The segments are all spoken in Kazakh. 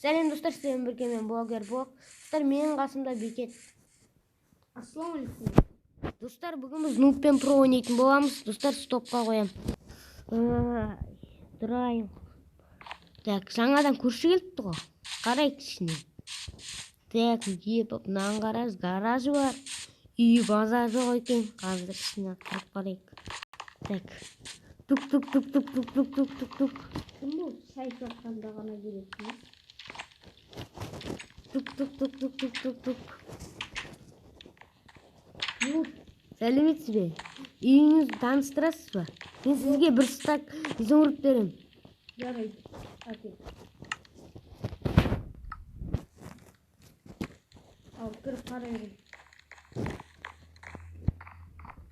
Сәлем достар, сіздермен бірге мен блогер Бог. Достар, менің қасымда Бекет. Ассалаумалейкум. Достар, бүгін біз нубпен про ойнайтын боламыз. Достар, стопқа қоям. Тұрайын. Так, жаңадан көрші келіпті ғой. Қарайық ішіне. Так, епіп, мынаған қараңыз, гаражы бар. Үй базар жоқ екен. Қазір ішіне қарап қарайық. Так. Тук. Кім бұл? Шай соққанда ғана келесің. Тук. Сәлеметсіз бе? Үйіңізді таныстырасыз ба? Мен сізге бір стак изумруд берем. Жарайды. Әкел. Ал кіріп қарайын.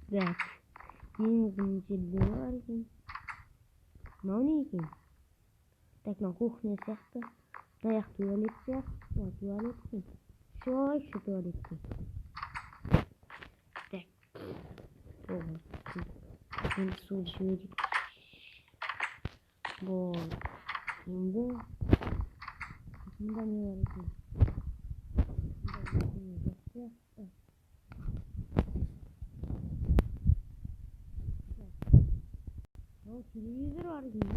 Так. Үйіңіздің жерлері бар екен. Мынау не екен? Так, мынау кухня сияқты. Аяқ туалет сияқты. Туалет екен. Еще туалет екен. Так. Енді су жіберейік. Болды. Енді мұнда не бар екен? Телевизор бар екен.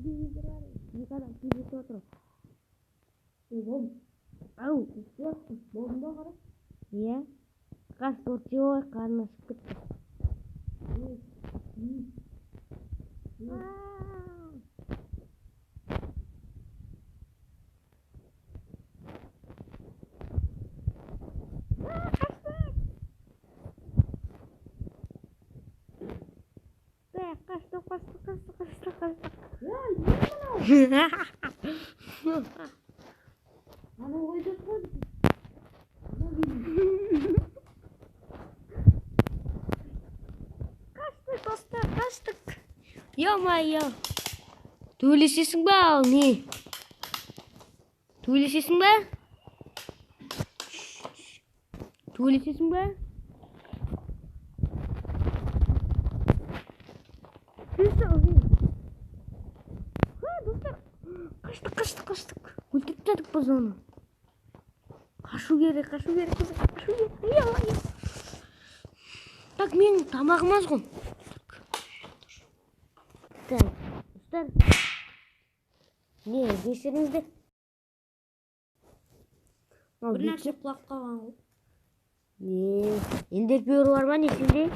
Телевизор бар екен. Екі адам сөйлесіп отыр. Ау, болдың ба қара? Иә. Қас торчевой қарны ашып кетті. Қаштық. Ана ойда қой. Қаштық. Ё-моё. Төйлесесің ба, ал не? Төйлесесің ба? Қаштық. Өлтіріп тастадық біз оны. Қашу керек. Так, менің тамағым аз ғой. Так, достар. Не, кешіріңіздер. Бір нәрсе құлап қалған ғой. Ендерпеуір бар ма не сенде?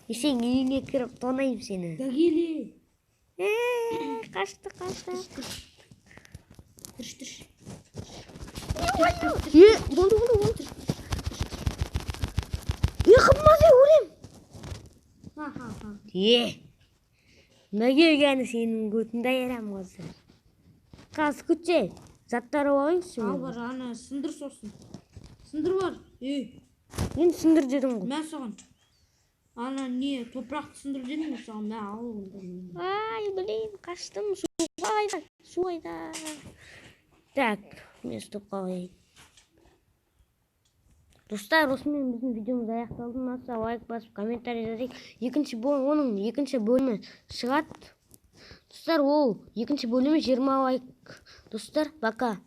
Есен үйіңе кіріп тонайым сені. Дәгелі. Қашты. Түрш. Болды. Қыммазе өлем. Ха. Мына келгені сенің көтінде айырам қазір. Қазір күтсе, заттары болайыншы. Ал бар, ана сындыр сосын. Сындыр бар. Мен сындыр дедім ғой. Мен саған. Ана не, топырақты сындыр дедім ғой саған. Мен алғым. Ай, білейін, қаштым. Су айда. Так, мен стопқа қойайын. Достар, осымен біздің видеомыз аяқталды. Ұнаса лайк басып, комментарий жазайық. Оның екінші бөлімі шығады. Достар, ол екінші бөлімі 20 лайк. Достар, пока.